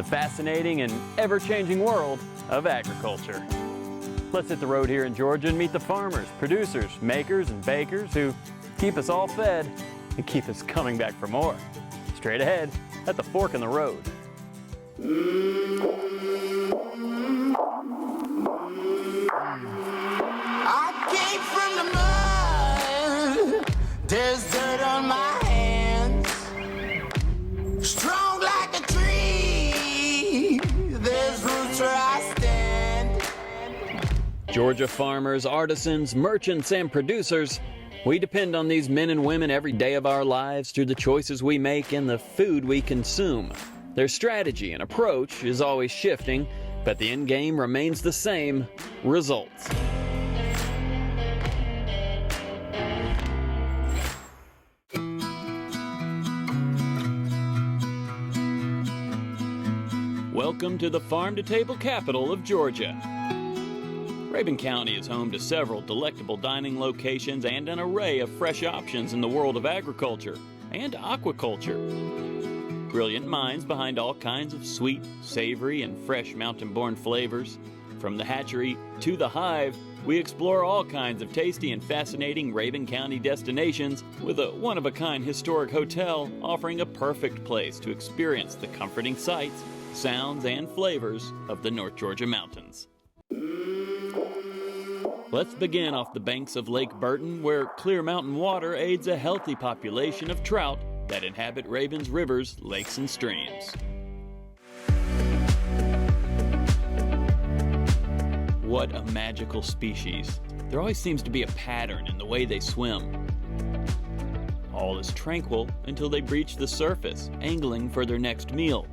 fascinating and ever-changing world of agriculture. Let's hit the road here in Georgia and meet the farmers, producers, makers, and bakers who keep us all fed and keep us coming back for more. Straight ahead at the fork in the road. I came from the mud, there's dirt on my hands. Strong like a tree, there's roots where I stand. Georgia farmers, artisans, merchants, and producers, we depend on these men and women every day of our lives through the choices we make and the food we consume. Their strategy and approach is always shifting, but the end game remains the same: results. Welcome to the farm-to-table capital of Georgia. Rabun County is home to several delectable dining locations and an array of fresh options in the world of agriculture and aquaculture. Brilliant minds behind all kinds of sweet, savory, and fresh mountain-born flavors. From the hatchery to the hive, we explore all kinds of tasty and fascinating Rabun County destinations with a one-of-a-kind historic hotel offering a perfect place to experience the comforting sights, sounds, and flavors of the North Georgia mountains. Let's begin off the banks of Lake Burton, where clear mountain water aids a healthy population of trout that inhabit Rabun's rivers, lakes, and streams. What a magical species. There always seems to be a pattern in the way they swim. All is tranquil until they breach the surface, angling for their next meal.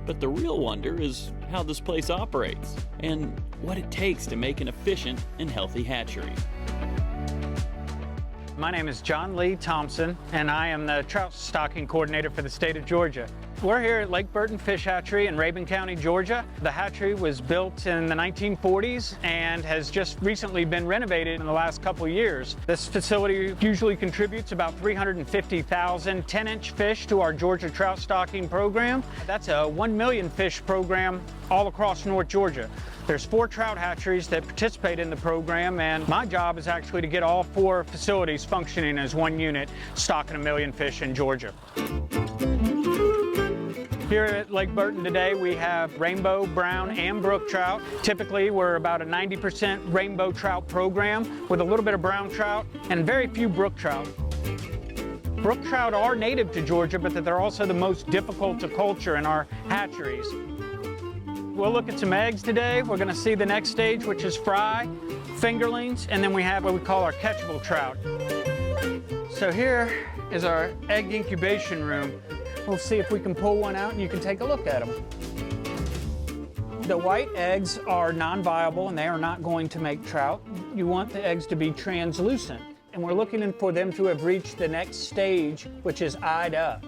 But the real wonder is how this place operates and what it takes to make an efficient and healthy hatchery. My name is John Lee Thompson, and I am the trout stocking coordinator for the state of Georgia. We're here at Lake Burton Fish Hatchery in Rabun County, Georgia. The hatchery was built in the 1940s and has just recently been renovated in the last couple of years. This facility usually contributes about 350,000 10-inch fish to our Georgia trout stocking program. That's a 1 million fish program all across North Georgia. There's 4 trout hatcheries that participate in the program, and my job is actually to get all 4 facilities functioning as one unit, stocking 1 million fish in Georgia. Here at Lake Burton today, we have rainbow, brown, and brook trout. Typically, we're about a 90% rainbow trout program with a little bit of brown trout and very few brook trout. Brook trout are native to Georgia, but they're also the most difficult to culture in our hatcheries. We'll look at some eggs today. We're going to see the next stage, which is fry, fingerlings, and then we have what we call our catchable trout. So here is our egg incubation room. We'll see if we can pull one out and you can take a look at them. The white eggs are non-viable and they are not going to make trout. You want the eggs to be translucent, and we're looking for them to have reached the next stage, which is eyed up.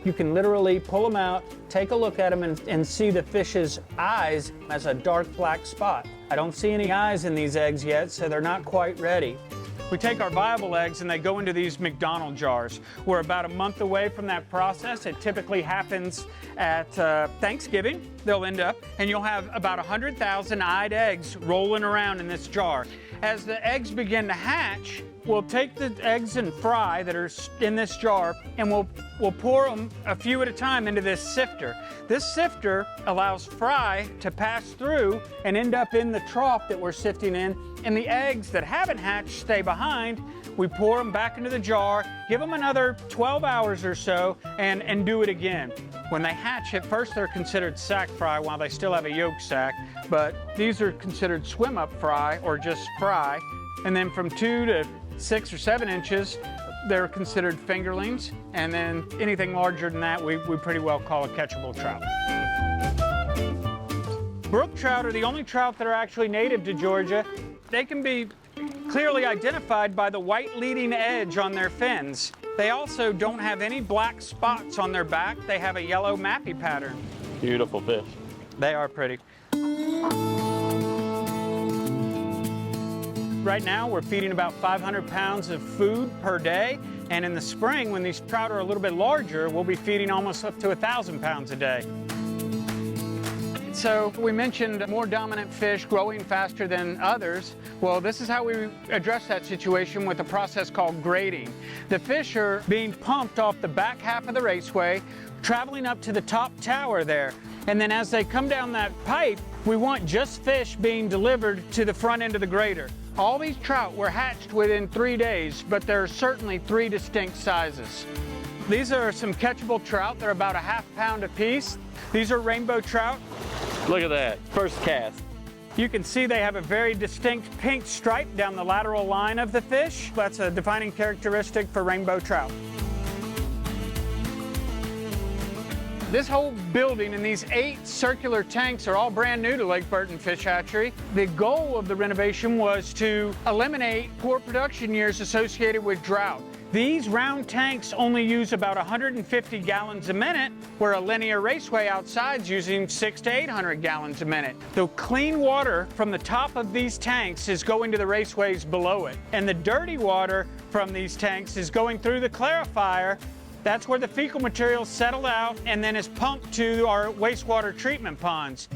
You can literally pull them out, take a look at them, and see the fish's eyes as a dark black spot. I don't see any eyes in these eggs yet, so they're not quite ready. We take our viable eggs and they go into these McDonald jars. We're about a month away from that process. It typically happens at Thanksgiving. They'll end up, and you'll have about 100,000 eyed eggs rolling around in this jar. As the eggs begin to hatch, we'll take the eggs and fry that are in this jar, and we'll pour them a few at a time into this sifter. This sifter allows fry to pass through and end up in the trough that we're sifting in, and the eggs that haven't hatched stay behind. We pour them back into the jar, give them another 12 hours or so, and do it again. When they hatch, at first they're considered sack fry while they still have a yolk sac, but these are considered swim-up fry or just fry. And then from 2 to 6 or 7 inches, they're considered fingerlings, and then anything larger than that we pretty well call a catchable trout. Brook trout are the only trout that are actually native to Georgia. They can be clearly identified by the white leading edge on their fins. They also don't have any black spots on their back. They have a yellow mappy pattern. Beautiful fish. They are pretty. Right now, we're feeding about 500 pounds of food per day. And in the spring, when these trout are a little bit larger, we'll be feeding almost up to 1,000 pounds a day. So we mentioned more dominant fish growing faster than others. Well, this is how we address that situation with a process called grading. The fish are being pumped off the back half of the raceway, traveling up to the top tower there. And then as they come down that pipe, we want just fish being delivered to the front end of the grader. All these trout were hatched within 3 days, but there are certainly 3 distinct sizes. These are some catchable trout. They're about a ½ pound apiece. These are rainbow trout. Look at that, first cast. You can see they have a very distinct pink stripe down the lateral line of the fish. That's a defining characteristic for rainbow trout. This whole building and these 8 circular tanks are all brand new to Lake Burton Fish Hatchery. The goal of the renovation was to eliminate poor production years associated with drought. These round tanks only use about 150 gallons a minute, where a linear raceway outside is using 600 to 800 gallons a minute. The clean water from the top of these tanks is going to the raceways below it, and the dirty water from these tanks is going through the clarifier. That's where the fecal material is settled out and then is pumped to our wastewater treatment ponds.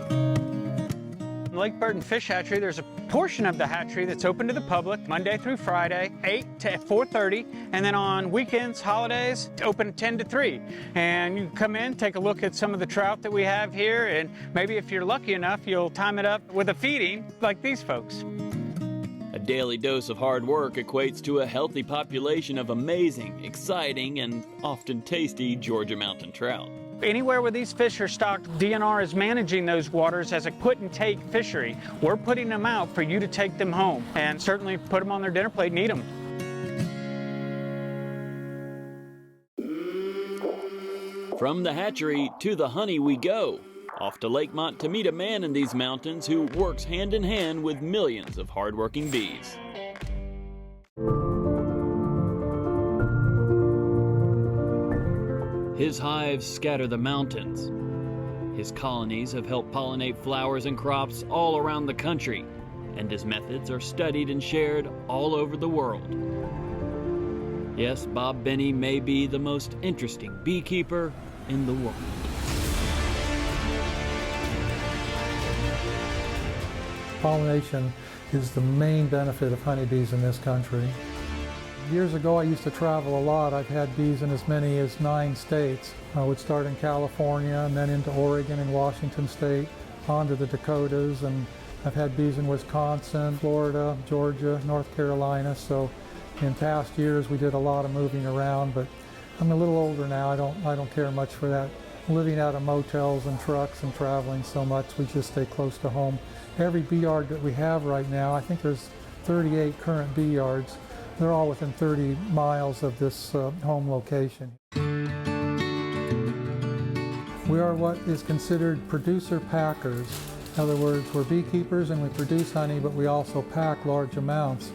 In Lake Burton Fish Hatchery, there's a portion of the hatchery that's open to the public Monday through Friday, 8 to 4:30, and then on weekends, holidays, it's open 10 to 3. And you can come in, take a look at some of the trout that we have here, and maybe if you're lucky enough, you'll time it up with a feeding like these folks. A daily dose of hard work equates to a healthy population of amazing, exciting, and often tasty Georgia mountain trout. Anywhere where these fish are stocked, DNR is managing those waters as a put-and-take fishery. We're putting them out for you to take them home and certainly put them on their dinner plate and eat them. From the hatchery to the honey we go. Off to Lakemont to meet a man in these mountains who works hand in hand with millions of hardworking bees. His hives scatter the mountains. His colonies have helped pollinate flowers and crops all around the country, and his methods are studied and shared all over the world. Yes, Bob Benny may be the most interesting beekeeper in the world. Pollination is the main benefit of honeybees in this country. Years ago, I used to travel a lot. I've had bees in as many as 9 states. I would start in California and then into Oregon and Washington State, on to the Dakotas, and I've had bees in Wisconsin, Florida, Georgia, North Carolina. So in past years, we did a lot of moving around, but I'm a little older now. I don't care much for that. Living out of motels and trucks and traveling so much, we just stay close to home. Every bee yard that we have right now, I think there's 38 current bee yards. They're all within 30 miles of this home location. We are what is considered producer packers. In other words, we're beekeepers and we produce honey, but we also pack large amounts.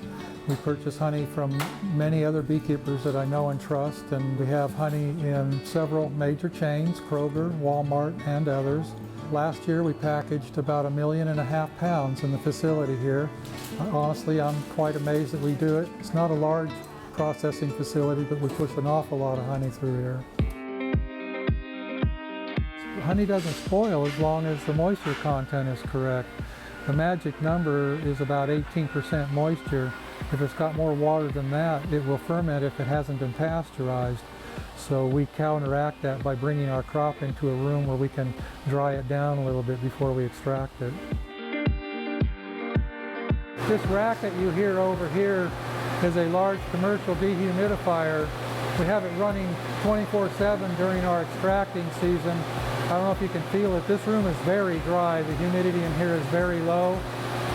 We purchase honey from many other beekeepers that I know and trust, and we have honey in several major chains, Kroger, Walmart, and others. Last year we packaged about 1.5 million pounds in the facility here. Honestly, I'm quite amazed that we do it. It's not a large processing facility, but we push an awful lot of honey through here. Honey doesn't spoil as long as the moisture content is correct. The magic number is about 18% moisture. If it's got more water than that, it will ferment if it hasn't been pasteurized. So we counteract that by bringing our crop into a room where we can dry it down a little bit before we extract it. This rack that you hear over here is a large commercial dehumidifier. We have it running 24/7 during our extracting season. I don't know if you can feel it. This room is very dry. The humidity in here is very low.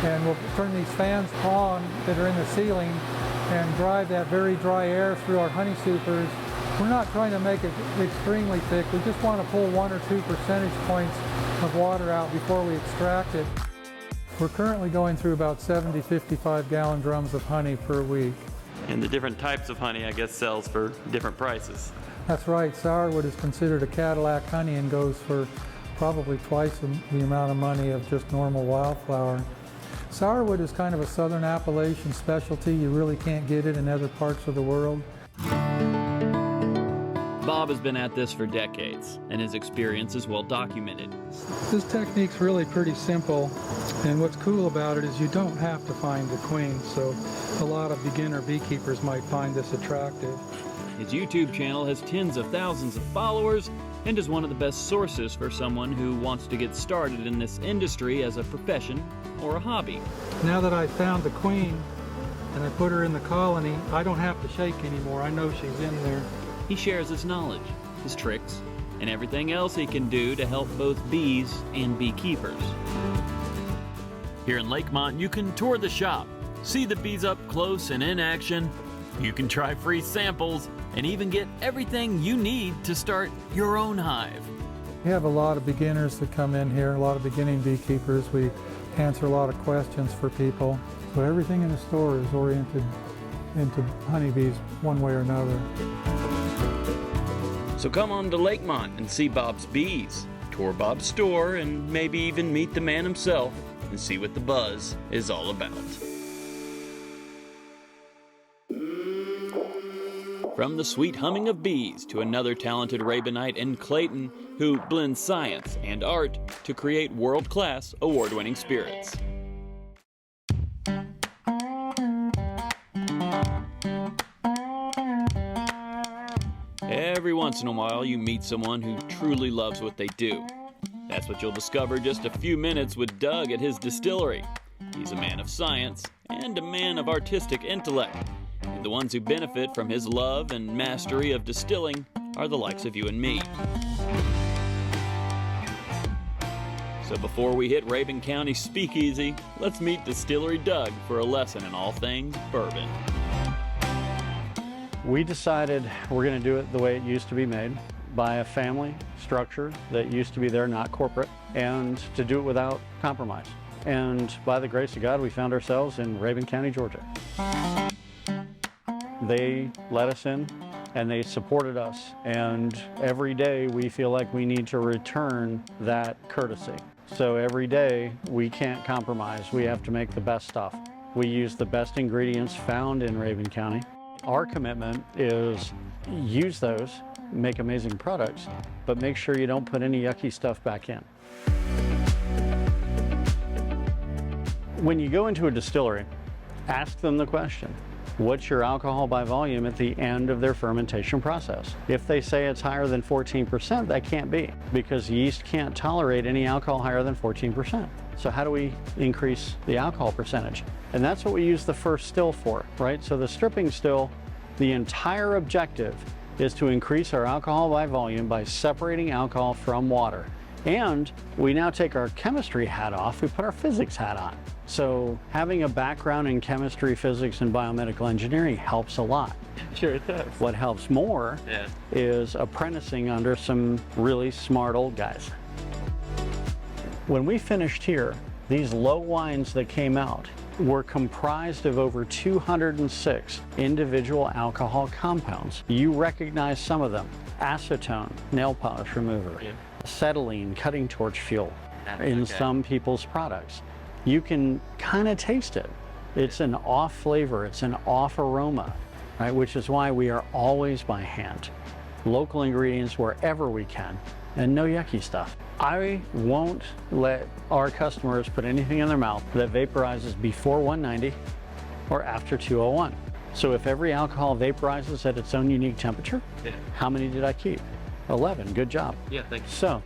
And we'll turn these fans on that are in the ceiling and drive that very dry air through our honey supers. We're not trying to make it extremely thick. We just want to pull 1 or 2 percentage points of water out before we extract it. We're currently going through about 70 55-gallon drums of honey per week. And the different types of honey, I guess, sells for different prices. That's right. Sourwood is considered a Cadillac honey and goes for probably twice the amount of money of just normal wildflower. Sourwood is kind of a southern Appalachian specialty. You really can't get it in other parts of the world. Bob has been at this for decades, and his experience is well documented. This technique's really pretty simple, and what's cool about it is you don't have to find the queen, so a lot of beginner beekeepers might find this attractive. His YouTube channel has tens of thousands of followers and is one of the best sources for someone who wants to get started in this industry as a profession or a hobby. Now that I've found the queen and I put her in the colony, I don't have to shake anymore. I know she's in there. He shares his knowledge, his tricks, and everything else he can do to help both bees and beekeepers. Here in Lakemont, you can tour the shop, see the bees up close and in action. You can try free samples and even get everything you need to start your own hive. We have a lot of beginners that come in here, a lot of beginning beekeepers. We answer a lot of questions for people. So everything in the store is oriented into honeybees one way or another. So come on to Lakemont and see Bob's bees, tour Bob's store, and maybe even meet the man himself and see what the buzz is all about. From the sweet humming of bees to another talented Rabunite in Clayton who blends science and art to create world-class award-winning spirits. Every once in a while, you meet someone who truly loves what they do. That's what you'll discover just a few minutes with Doug at his distillery. He's a man of science and a man of artistic intellect. And the ones who benefit from his love and mastery of distilling are the likes of you and me. So before we hit Rabun County Speakeasy, let's meet Distillery Doug for a lesson in all things bourbon. We decided we're going to do it the way it used to be made, by a family structure that used to be there, not corporate, and to do it without compromise. And by the grace of God, we found ourselves in Rabun County, Georgia. They let us in and they supported us, and every day we feel like we need to return that courtesy. So every day we can't compromise. We have to make the best stuff. We use the best ingredients found in Rabun County. Our commitment is use those, make amazing products, but make sure you don't put any yucky stuff back in. When you go into a distillery, ask them the question, what's your alcohol by volume at the end of their fermentation process? If they say it's higher than 14%, that can't be, because yeast can't tolerate any alcohol higher than 14%. So how do we increase the alcohol percentage? And that's what we use the first still for, right? So the stripping still, the entire objective is to increase our alcohol by volume by separating alcohol from water. And we now take our chemistry hat off, we put our physics hat on. So having a background in chemistry, physics, and biomedical engineering helps a lot. Sure it does. What helps more is apprenticing under some really smart old guys. When we finished here, these low wines that came out were comprised of over 206 individual alcohol compounds. You recognize some of them: acetone, nail polish remover, acetylene, cutting torch fuel in some people's products. You can kind of taste it. It's an off flavor, it's an off aroma, right? Which is why we are always by hand. Local ingredients wherever we can, and no yucky stuff. I won't let our customers put anything in their mouth that vaporizes before 190 or after 201. So if every alcohol vaporizes at its own unique temperature, how many did I keep? 11, good job. Yeah, thank you. So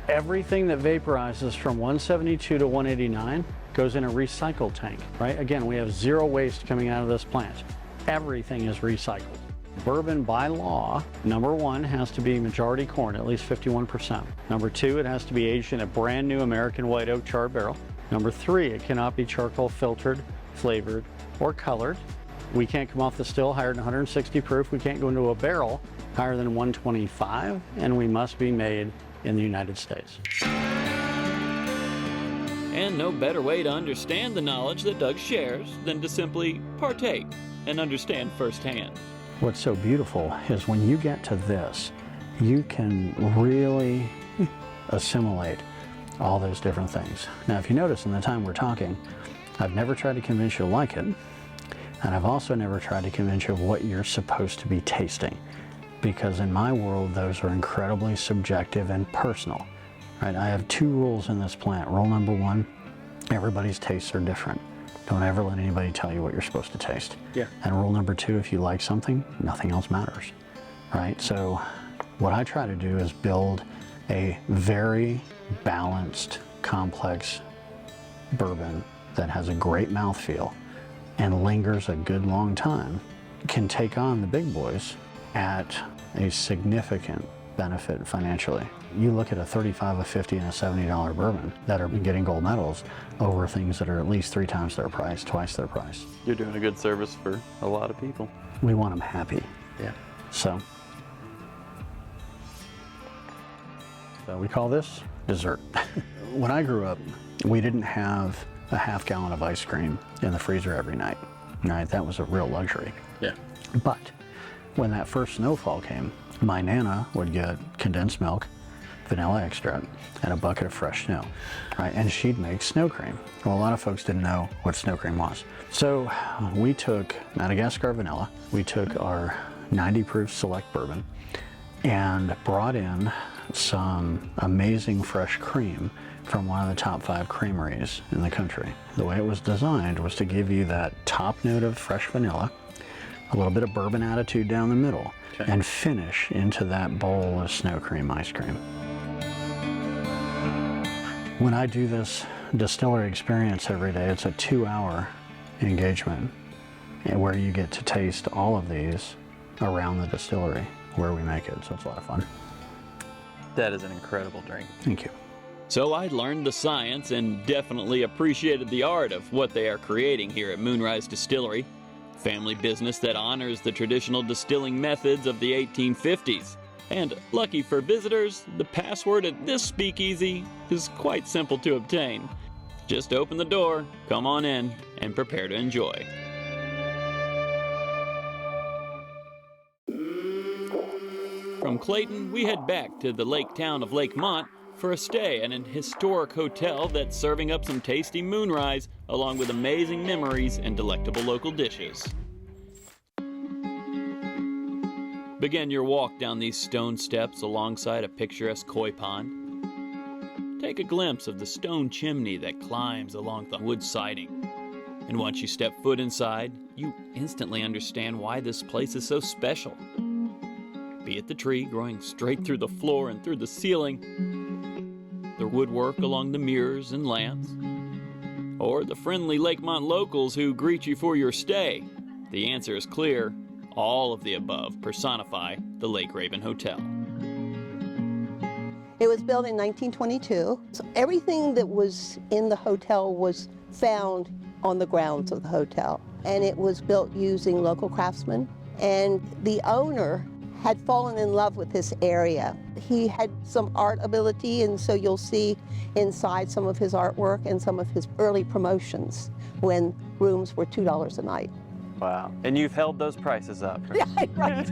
everything that vaporizes from 172 to 189 goes in a recycled tank, right? Again, we have zero waste coming out of this plant. Everything is recycled. Bourbon by law, number one, has to be majority corn, at least 51%. Number two, it has to be aged in a brand new American white oak charred barrel. Number three, it cannot be charcoal filtered, flavored, or colored. We can't come off the still higher than 160 proof. We can't go into a barrel higher than 125, and we must be made in the United States. And no better way to understand the knowledge that Doug shares than to simply partake and understand firsthand. What's so beautiful is when you get to this, you can really assimilate all those different things. Now, if you notice in the time we're talking, I've never tried to convince you to like it, and I've also never tried to convince you of what you're supposed to be tasting. because in my world, those are incredibly subjective and personal, right? I have 2 rules in this plant. Rule number 1, everybody's tastes are different. Don't ever let anybody tell you what you're supposed to taste. Yeah. And rule number 2, if you like something, nothing else matters, right? So what I try to do is build a very balanced, complex bourbon that has a great mouthfeel and lingers a good long time, can take on the big boys at a significant benefit financially. You look at a $35, a $50, and a $70 bourbon that are getting gold medals over things that are at least 3 times their price, twice their price. You're doing a good service for a lot of people. We want them happy. Yeah. So we call this dessert. When I grew up, we didn't have a half gallon of ice cream in the freezer every night. Right? That was a real luxury. Yeah. But when that first snowfall came, my Nana would get condensed milk, vanilla extract, and a bucket of fresh snow, right? And she'd make snow cream. Well, a lot of folks didn't know what snow cream was. So we took Madagascar vanilla, we took our 90 proof select bourbon, and brought in some amazing fresh cream from one of the top 5 creameries in the country. The way it was designed was to give you that top note of fresh vanilla, a little bit of bourbon attitude down the middle, okay, and finish into that bowl of snow cream ice cream. When I do this distillery experience every day, it's a 2-hour engagement where you get to taste all of these around the distillery where we make it, so it's a lot of fun. That is an incredible drink. Thank you. So I learned the science and definitely appreciated the art of what they are creating here at Moonrise Distillery. Family business that honors the traditional distilling methods of the 1850s. And lucky for visitors, the password at this speakeasy is quite simple to obtain. Just open the door, come on in, and prepare to enjoy. From Clayton, we head back to the lake town of Lakemont for a stay at an historic hotel that's serving up some tasty moonrise along with amazing memories and delectable local dishes. Begin your walk down these stone steps alongside a picturesque koi pond. Take a glimpse of the stone chimney that climbs along the wood siding. And once you step foot inside, you instantly understand why this place is so special. Be it the tree growing straight through the floor and through the ceiling, the woodwork along the mirrors and lamps, or the friendly Lakemont locals who greet you for your stay, the answer is clear. All of the above personify the Lake Raven Hotel. It was built in 1922. So everything that was in the hotel was found on the grounds of the hotel. And it was built using local craftsmen. And the owner had fallen in love with this area. He had some art ability, and so you'll see inside some of his artwork and some of his early promotions when rooms were $2 a night. Wow. And you've held those prices up. Yeah, right.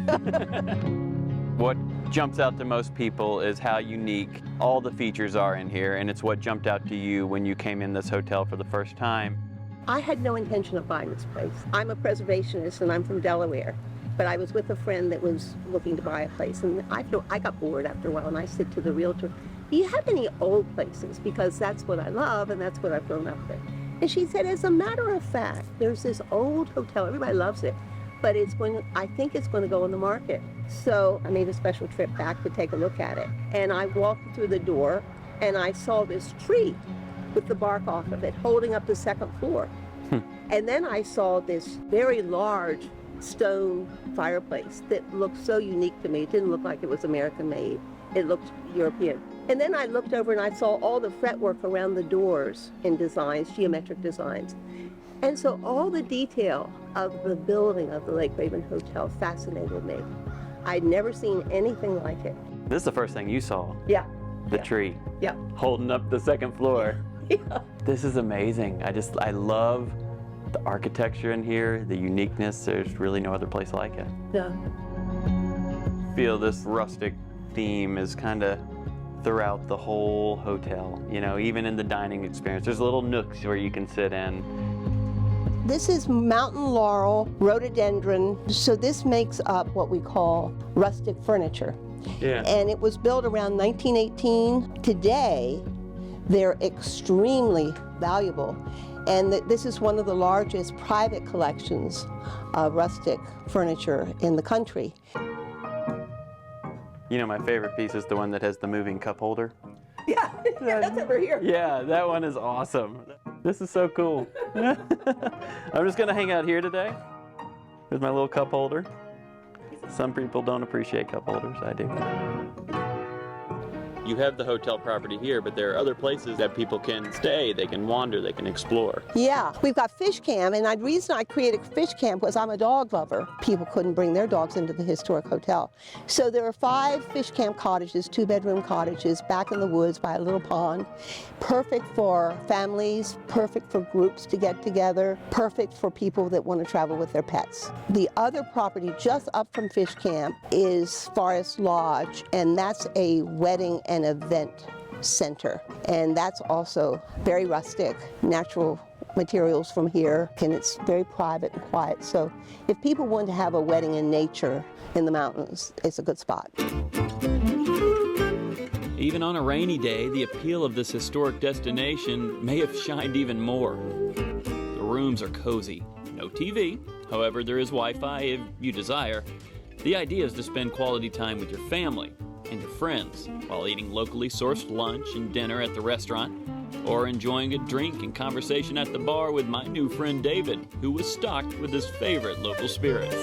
What jumps out to most people is how unique all the features are in here, and it's what jumped out to you when you came in this hotel for the first time. I had no intention of buying this place. I'm a preservationist and I'm from Delaware, but I was with a friend that was looking to buy a place, and I got bored after a while, and I said to the realtor, do you have any old places? Because that's what I love and that's what I've grown up with. And she said, as a matter of fact, there's this old hotel, everybody loves it, but I think it's going to go on the market. So I made a special trip back to take a look at it. And I walked through the door and I saw this tree with the bark off of it holding up the second floor. And then I saw this very large stone fireplace that looked so unique to me. It didn't look like it was American made. It looked European. And then I looked over and I saw all the fretwork around the doors in designs, geometric designs. And so all the detail of the building of the Lake Raven Hotel fascinated me. I'd never seen anything like it. This is the first thing you saw. Yeah. The tree. Yeah. Holding up the second floor. Yeah. This is amazing. I love the architecture in here, the uniqueness. There's really no other place like it. Yeah. Feel this rustic theme is kind of throughout the whole hotel. You know, even in the dining experience, there's little nooks where you can sit in. This is mountain laurel, rhododendron, so this makes up what we call rustic furniture. Yeah. And it was built around 1918. Today, they're extremely valuable. And this is one of the largest private collections of rustic furniture in the country. You know, my favorite piece is the one that has the moving cup holder. Yeah, that's over here. Yeah, that one is awesome. This is so cool. I'm just gonna hang out here today with my little cup holder. Some people don't appreciate cup holders, I do. You have the hotel property here, but there are other places that people can stay, they can wander, they can explore. Yeah, we've got fish camp, and the reason I created fish camp was I'm a dog lover. People couldn't bring their dogs into the historic hotel. So there are 5 fish camp cottages, 2-bedroom cottages, back in the woods by a little pond. Perfect for families, perfect for groups to get together, perfect for people that want to travel with their pets. The other property just up from fish camp is Forest Lodge, and that's a wedding and event center. And that's also very rustic, natural materials from here, and it's very private and quiet. So if people want to have a wedding in nature in the mountains, it's a good spot. Even on a rainy day, the appeal of this historic destination may have shined even more. The rooms are cozy, no TV. However, there is Wi-Fi if you desire. The idea is to spend quality time with your family and your friends while eating locally sourced lunch and dinner at the restaurant, or enjoying a drink and conversation at the bar with my new friend David, who was stocked with his favorite local spirits.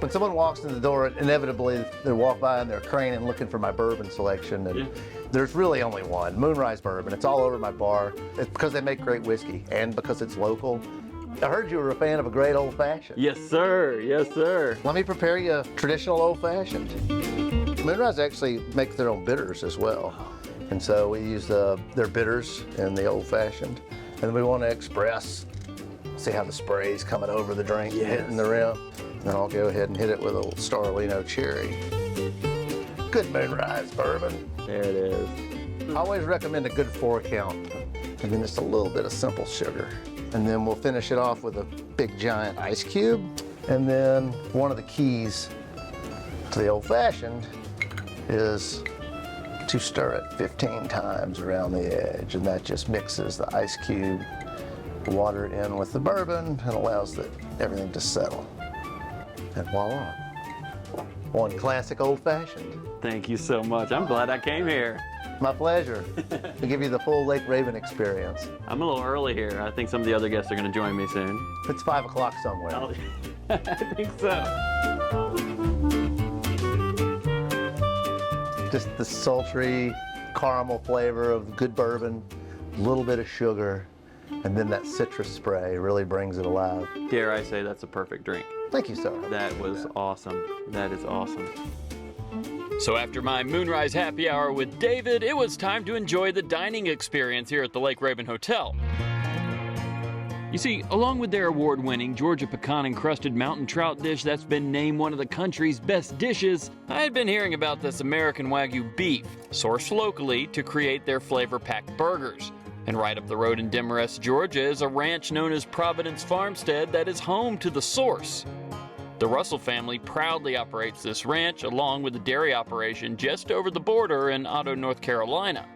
When someone walks in the door, inevitably they walk by and they're craning looking for my bourbon selection, and there's really only one, Moonrise Bourbon. It's all over my bar. It's because they make great whiskey and because it's local. I heard you were a fan of a great old-fashioned. Yes, sir. Yes, sir. Let me prepare you a traditional old-fashioned. Moonrise actually makes their own bitters as well. And so we use their bitters in the old-fashioned. And we want to express, see how the spray's coming over the drink, hitting the rim. And then I'll go ahead and hit it with a little Starlino cherry. Good Moonrise bourbon. There it is. I always recommend a good 4 count. And then just a little bit of simple sugar. And then we'll finish it off with a big giant ice cube. And then one of the keys to the old-fashioned is to stir it 15 times around the edge, and that just mixes the ice cube, water in with the bourbon, and allows everything to settle. And voila, one classic old-fashioned. Thank you so much. I'm glad I came here. My pleasure. To give you the full Lake Raven experience. I'm a little early here. I think some of the other guests are going to join me soon. It's 5 o'clock somewhere. I think so. Just the sultry caramel flavor of good bourbon, a little bit of sugar, and then that citrus spray really brings it alive. Dare I say that's a perfect drink. Thank you, sir. That was awesome. That is awesome. So after my Moonrise happy hour with David, it was time to enjoy the dining experience here at the Lake Raven Hotel. You see, along with their award-winning Georgia pecan-encrusted mountain trout dish that's been named one of the country's best dishes, I had been hearing about this American Wagyu beef, sourced locally to create their flavor-packed burgers. And right up the road in Demarest, Georgia is a ranch known as Providence Farmstead that is home to the Source. The Russell family proudly operates this ranch along with a dairy operation just over the border in Otto, North Carolina.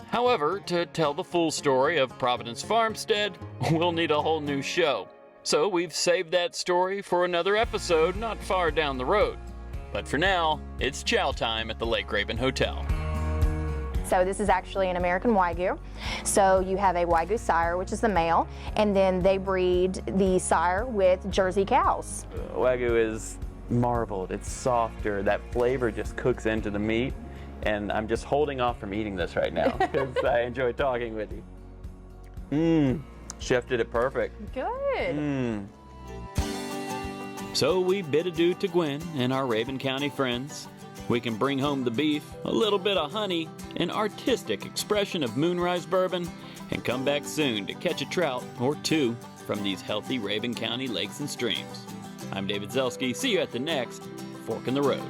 However, to tell the full story of Providence Farmstead, we'll need a whole new show. So we've saved that story for another episode not far down the road. But for now, it's chow time at the Lake Raven Hotel. So this is actually an American Wagyu. So you have a Wagyu sire, which is the male, and then they breed the sire with Jersey cows. Wagyu is marbled. It's softer. That flavor just cooks into the meat. And I'm just holding off from eating this right now because I enjoy talking with you. Chef did it perfect. Good. So we bid adieu to Gwen and our Rabun County friends. We can bring home the beef, a little bit of honey, an artistic expression of Moonrise bourbon, and come back soon to catch a trout or two from these healthy Rabun County lakes and streams. I'm David Zelski. See you at the next Fork in the Road.